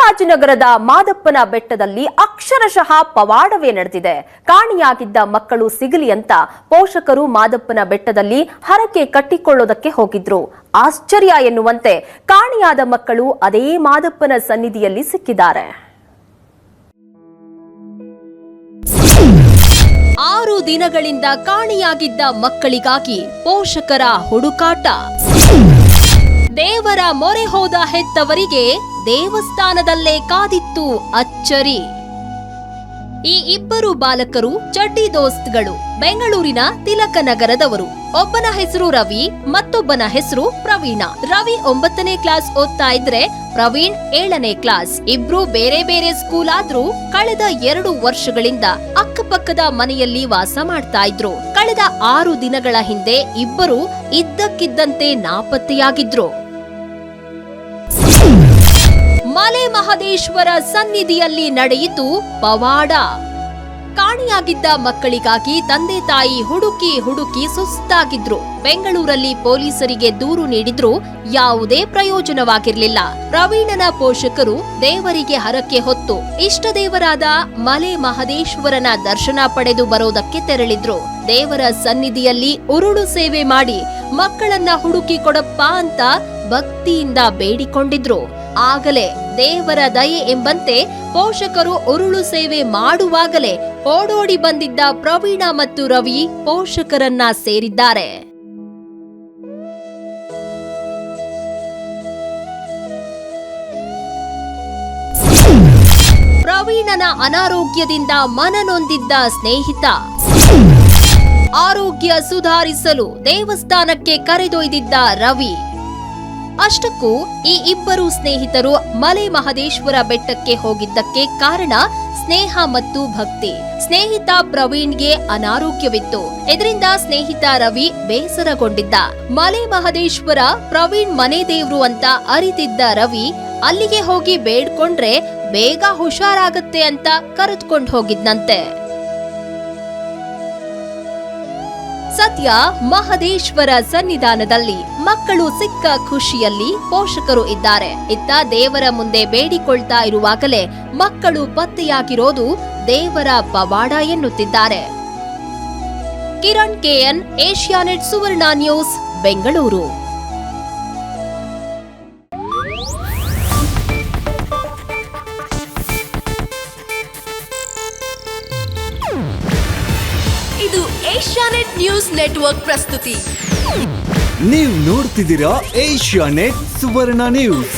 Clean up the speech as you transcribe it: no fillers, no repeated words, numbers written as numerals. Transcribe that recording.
ಚಾಮರಾಜನಗರದ ಮಾದಪ್ಪನ ಬೆಟ್ಟದಲ್ಲಿ ಅಕ್ಷರಶಃ ಪವಾಡವೇ ನಡೆದಿದೆ. ಕಾಣಿಯಾಗಿದ್ದ ಮಕ್ಕಳು ಸಿಗಲಿ ಅಂತ ಪೋಷಕರು ಮಾದಪ್ಪನ ಬೆಟ್ಟದಲ್ಲಿ ಹರಕೆ ಕಟ್ಟಿಕೊಳ್ಳೋದಕ್ಕೆ ಹೋಗಿದ್ರು. ಆಶ್ಚರ್ಯ ಎನ್ನುವಂತೆ ಕಾಣಿಯಾದ ಮಕ್ಕಳು ಅದೇ ಮಾದಪ್ಪನ ಸನ್ನಿಧಿಯಲ್ಲಿ ಸಿಕ್ಕಿದ್ದಾರೆ. 6 ದಿನಗಳಿಂದ ಕಾಣಿಯಾಗಿದ್ದ ಮಕ್ಕಳಿಗಾಗಿ ಪೋಷಕರ ಹುಡುಕಾಟ. ದೇವರ ಮೊರೆ ಹೋದ ಹೆತ್ತವರಿಗೆ ದೇವಸ್ಥಾನದಲ್ಲೇ ಕಾದಿತ್ತು ಅಚ್ಚರಿ. ಈ ಇಬ್ಬರು ಬಾಲಕರು ಚಡ್ಡಿ ದೋಸ್ತ್ಗಳು, ಬೆಂಗಳೂರಿನ ತಿಲಕನಗರದವರು. ಒಬ್ಬನ ಹೆಸರು ರವಿ, ಮತ್ತೊಬ್ಬನ ಹೆಸರು ಪ್ರವೀಣ. ರವಿ 9ನೇ ಕ್ಲಾಸ್ ಓದ್ತಾ ಇದ್ರೆ ಪ್ರವೀಣ್ 7ನೇ ಕ್ಲಾಸ್. ಇಬ್ರು ಬೇರೆ ಬೇರೆ ಸ್ಕೂಲ್ ಆದ್ರೂ ಕಳೆದ 2 ವರ್ಷಗಳಿಂದ ಅಕ್ಕಪಕ್ಕದ ಮನೆಯಲ್ಲಿ ವಾಸ ಮಾಡ್ತಾ ಇದ್ರು. ಕಳೆದ 6 ದಿನಗಳ ಹಿಂದೆ ಇಬ್ಬರು ಇದ್ದಕ್ಕಿದ್ದಂತೆ ನಾಪತ್ತೆಯಾಗಿದ್ರು. ಮಲೆ ಮಹದೇಶ್ವರ ಸನ್ನಿಧಿಯಲ್ಲಿ ನಡೆಯಿತು ಪವಾಡ. ಕಾಣಿಯಾಗಿದ್ದ ಮಕ್ಕಳಿಗಾಗಿ ತಂದೆ ತಾಯಿ ಹುಡುಕಿ ಸುಸ್ತಾಗಿದ್ರು. ಬೆಂಗಳೂರಲ್ಲಿ ಪೊಲೀಸರಿಗೆ ದೂರು ನೀಡಿದ್ರು, ಯಾವುದೇ ಪ್ರಯೋಜನವಾಗಿರ್ಲಿಲ್ಲ. ಪ್ರವೀಣನ ಪೋಷಕರು ದೇವರಿಗೆ ಹರಕೆ ಹೊತ್ತು ಇಷ್ಟ ದೇವರಾದ ಮಲೆ ಮಹದೇಶ್ವರನ ದರ್ಶನ ಪಡೆದು ಬರೋದಕ್ಕೆ ತೆರಳಿದ್ರು. ದೇವರ ಸನ್ನಿಧಿಯಲ್ಲಿ ಉರುಳು ಸೇವೆ ಮಾಡಿ ಮಕ್ಕಳನ್ನ ಹುಡುಕಿ ಕೊಡಪ್ಪ ಅಂತ ಭಕ್ತಿಯಿಂದ ಬೇಡಿಕೊಂಡಿದ್ರು. ಆಗಲೇ ದೇವರ ದಯೆ ಎಂಬಂತೆ ಪೋಷಕರು ಉರುಳು ಸೇವೆ ಮಾಡುವಾಗಲೇ ಓಡೋಡಿ ಬಂದಿದ್ದ ಪ್ರವೀಣ ಮತ್ತು ರವಿ ಪೋಷಕರನ್ನ ಸೇರಿದ್ದಾರೆ. ಪ್ರವೀಣನ ಅನಾರೋಗ್ಯದಿಂದ ಮನನೊಂದಿದ್ದ ಸ್ನೇಹಿತ ಆರೋಗ್ಯ ಸುಧಾರಿಸಲು ದೇವಸ್ಥಾನಕ್ಕೆ ಕರೆದೊಯ್ದಿದ್ದ ರವಿ. ಅಷ್ಟಕ್ಕೂ ಈ ಇಬ್ಬರು ಸ್ನೇಹಿತರು ಮಲೆ ಮಹದೇಶ್ವರ ಬೆಟ್ಟಕ್ಕೆ ಹೋಗಿದ್ದಕ್ಕೆ ಕಾರಣ ಸ್ನೇಹ ಮತ್ತು ಭಕ್ತಿ. ಸ್ನೇಹಿತ ಪ್ರವೀಣ್ಗೆ ಅನಾರೋಗ್ಯವಿತ್ತು. ಇದರಿಂದ ಸ್ನೇಹಿತ ರವಿ ಬೇಸರಗೊಂಡಿದ್ದ. ಮಲೆ ಮಹದೇಶ್ವರ ಪ್ರವೀಣ್ ಮನೆ ದೇವ್ರು ಅಂತ ಅರಿತಿದ್ದ ರವಿ ಅಲ್ಲಿಗೆ ಹೋಗಿ ಬೇಡ್ಕೊಂಡ್ರೆ ಬೇಗ ಹುಷಾರಾಗತ್ತೆ ಅಂತ ಕರೆದುಕೊಂಡು ಹೋಗಿದ್ನಂತೆ. ಸದ್ಯ ಮಹದೇಶ್ವರ ಸನ್ನಿಧಾನದಲ್ಲಿ ಮಕ್ಕಳು ಸಿಕ್ಕ ಖುಷಿಯಲ್ಲಿ ಪೋಷಕರು ಇದ್ದಾರೆ. ಇತ್ತ ದೇವರ ಮುಂದೆ ಬೇಡಿಕೊಳ್ತಾ ಇರುವಾಗಲೇ ಮಕ್ಕಳು ಪತ್ತೆಯಾಗಿರೋದು ದೇವರ ಪವಾಡ ಎನ್ನುತ್ತಿದ್ದಾರೆ. ಕಿರಣ್ ಕೆಎನ್, ಏಷ್ಯಾನೆಟ್ ಸುವರ್ಣ ನ್ಯೂಸ್, ಬೆಂಗಳೂರು. ಇದು ಏಷ್ಯಾನೆಟ್ ನ್ಯೂಸ್ ನೆಟ್ವರ್ಕ್ ಪ್ರಸ್ತುತಿ. ನೀವು ನೋಡ್ತಿದ್ದೀರಾ ಏಷ್ಯಾನೆಟ್ ಸುವರ್ಣ ನ್ಯೂಸ್.